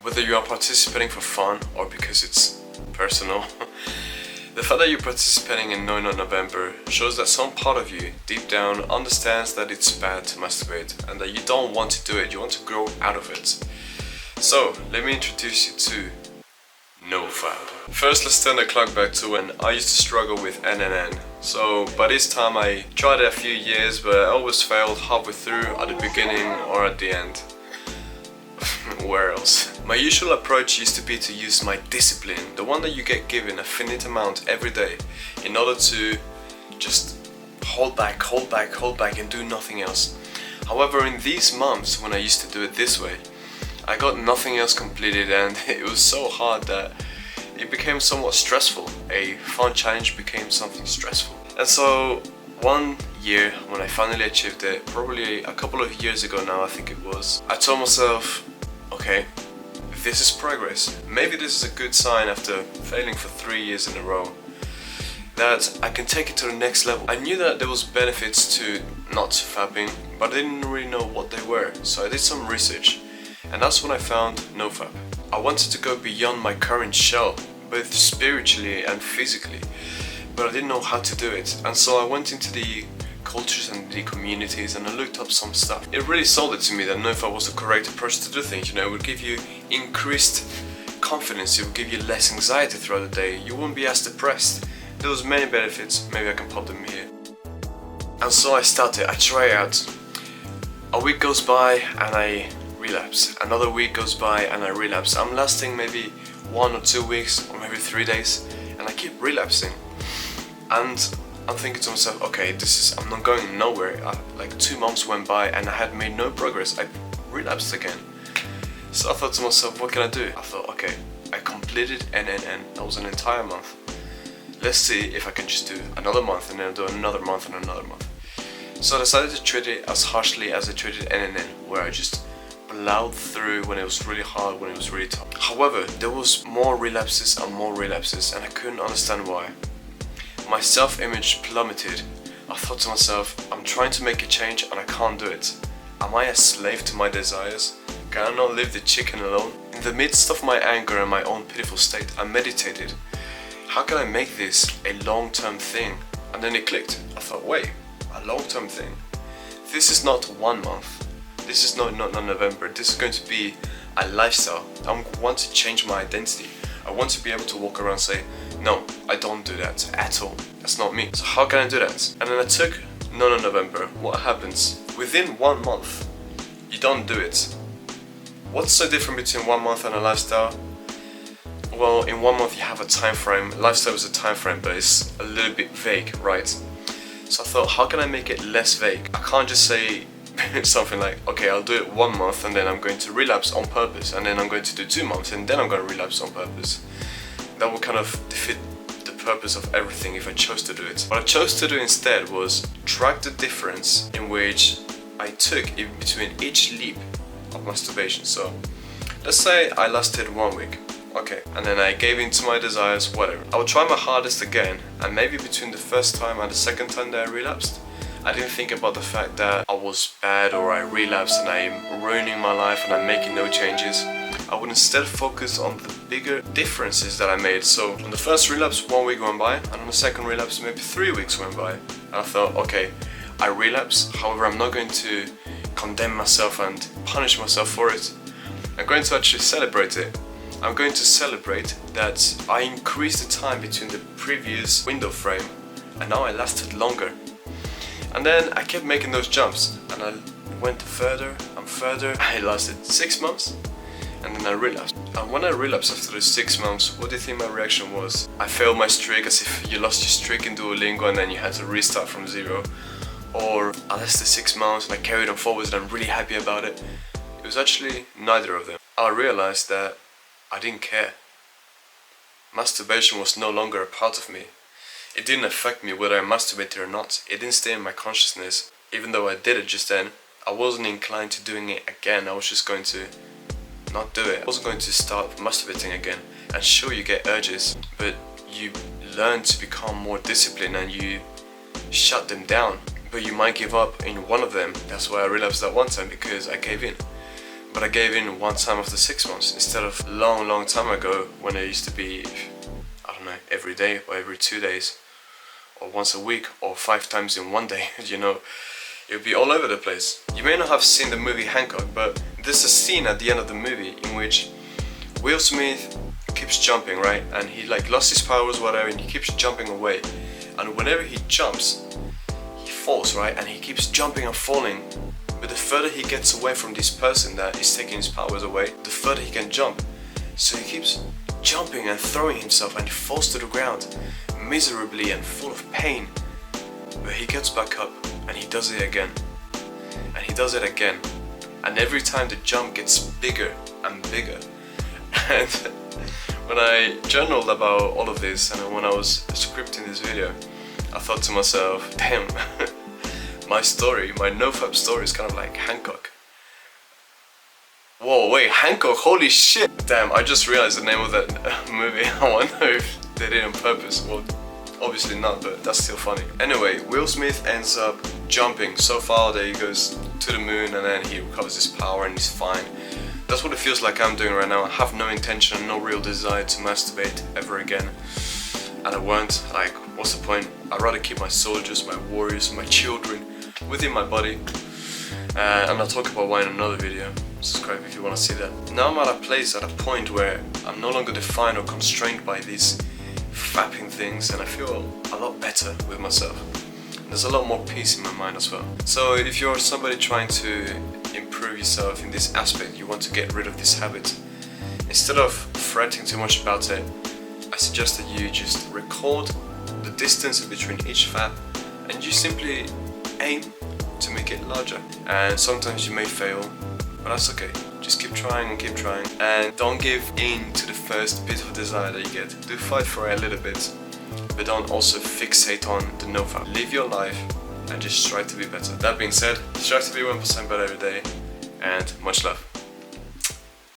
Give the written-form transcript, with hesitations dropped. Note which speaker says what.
Speaker 1: Whether you are participating for fun or because it's personal, the fact that you're participating in No November shows that some part of you, deep down, understands that it's bad to masturbate and that you don't want to do it, you want to grow out of it. So, let me introduce you to nofap. First, let's turn the clock back to when I used to struggle with nanananna. So, by this time I tried it a few years, but I always failed halfway through, at the beginning or at the end. Where else? My usual approach used to be to use my discipline, the one that you get given a finite amount every day, in order to just hold back and do nothing else. However, in these months when I used to do it this way, I got nothing else completed, and it was so hard that it became somewhat stressful. A fun challenge became something stressful. And so one year when I finally achieved it, probably a couple of years ago now I think it was, I told myself, okay, this is progress. Maybe this is a good sign after failing for 3 years in a row, that I can take it to the next level. I knew that there was benefits to not fapping, but I didn't really know what they were, so I did some research. And that's when I found nofap. I wanted to go beyond my current shell, both spiritually and physically, but I didn't know how to do it. And so I went into the cultures and the communities and I looked up some stuff. It really sold it to me that nofap was the correct approach to do things. You know, it would give you increased confidence, it would give you less anxiety throughout the day, you wouldn't be as depressed. There was many benefits, maybe I can pop them here. And so I started, I try out. A week goes by and I relapse. Another week goes by and I relapse. I'm lasting maybe 1 or 2 weeks or maybe 3 days and I keep relapsing. And I'm thinking to myself, okay, I'm not going nowhere. Like 2 months went by and I had made no progress. I relapsed again. So I thought to myself, what can I do? I thought, okay, I completed NNN. That was an entire month. Let's see if I can just do another month and then do another month and another month. So I decided to treat it as harshly as I treated NNN, where I just plowed through when it was really hard, when it was really tough. However, there was more relapses and I couldn't understand why. My self-image plummeted. I thought to myself, I'm trying to make a change and I can't do it. Am I a slave to my desires? Can I not leave the chicken alone? In the midst of my anger and my own pitiful state, I meditated. How can I make this a long-term thing? And then it clicked. I thought, wait, a long-term thing? This is not 1 month. This is not November. This is going to be a lifestyle. I want to change my identity. I want to be able to walk around and say, no, I don't do that at all. That's not me. So how can I do that? And then I took November. What happens? Within 1 month, you don't do it. What's so different between 1 month and a lifestyle? Well, in 1 month you have a time frame. Lifestyle is a time frame, but it's a little bit vague, right? So I thought, how can I make it less vague? I can't just say something like, okay, I'll do it 1 month and then I'm going to relapse on purpose, and then I'm going to do 2 months and then I'm going to relapse on purpose. That would kind of defeat the purpose of everything if I chose to do it. What I chose to do instead was track the difference in which I took in between each leap of masturbation. So let's say I lasted 1 week, okay, and then I gave in to my desires, whatever. I would try my hardest again, and maybe between the first time and the second time that I relapsed, I didn't think about the fact that I was bad or I relapsed and I'm ruining my life and I'm making no changes. I would instead focus on the bigger differences that I made. So on the first relapse, 1 week went by, and on the second relapse, maybe 3 weeks went by. And I thought, okay, I relapse, however, I'm not going to condemn myself and punish myself for it. I'm going to actually celebrate it. I'm going to celebrate that I increased the time between the previous window frame and now I lasted longer. And then I kept making those jumps and I went further and further. I lasted 6 months and then I relapsed. And when I relapsed after those 6 months, what do you think my reaction was? I failed my streak, as if you lost your streak in Duolingo and then you had to restart from zero. Or I lasted 6 months and I carried on forwards and I'm really happy about it. It was actually neither of them. I realized that I didn't care. Masturbation was no longer a part of me. It didn't affect me whether I masturbated or not. It didn't stay in my consciousness. Even though I did it just then, I wasn't inclined to doing it again. I was just going to not do it. I wasn't going to start masturbating again. And sure, you get urges, but you learn to become more disciplined and you shut them down. But you might give up in one of them. That's why I relapsed that one time, because I gave in. but I gave in one time after 6 months instead of long time ago when it used to be, I don't know, every day or every 2 days or once a week or 5 times in one day. You know, it would be all over the place. You may not have seen the movie Hancock, but there's a scene at the end of the movie in which Will Smith keeps jumping, right? And he like lost his powers, whatever, and he keeps jumping away. And whenever he jumps, he falls, right? And he keeps jumping and falling. But the further he gets away from this person that is taking his powers away, the further he can jump. So he keeps jumping and throwing himself, and he falls to the ground miserably and full of pain. But he gets back up and he does it again. And he does it again. And every time the jump gets bigger and bigger. And when I journaled about all of this and when I was scripting this video, I thought to myself, damn, my story, my nofap story is kind of like Hancock. Whoa, wait, Hancock, holy shit! Damn, I just realized the name of that movie. I wonder if they did it on purpose. Well, obviously not, but that's still funny. Anyway, Will Smith ends up jumping so far that he goes to the moon and then he recovers his power and he's fine. That's what it feels like I'm doing right now. I have no intention and no real desire to masturbate ever again. And I won't. Like, what's the point? I'd rather keep my soldiers, my warriors, my children within my body. And I'll talk about why in another video. Subscribe if you want to see that. Now I'm at a place, at a point where I'm no longer defined or constrained by these fapping things, and I feel a lot better with myself. There's a lot more peace in my mind as well. So if you're somebody trying to improve yourself in this aspect, you want to get rid of this habit, instead of fretting too much about it, I suggest that you just record the distance in between each fap and you simply aim to make it larger. And sometimes you may fail, but that's okay. Just keep trying and don't give in to the first bit of desire that you get. Do fight for it a little bit, but don't also fixate on the nofap. Live your life and just try to be better. That being said, strive to be 1% better every day, and much love.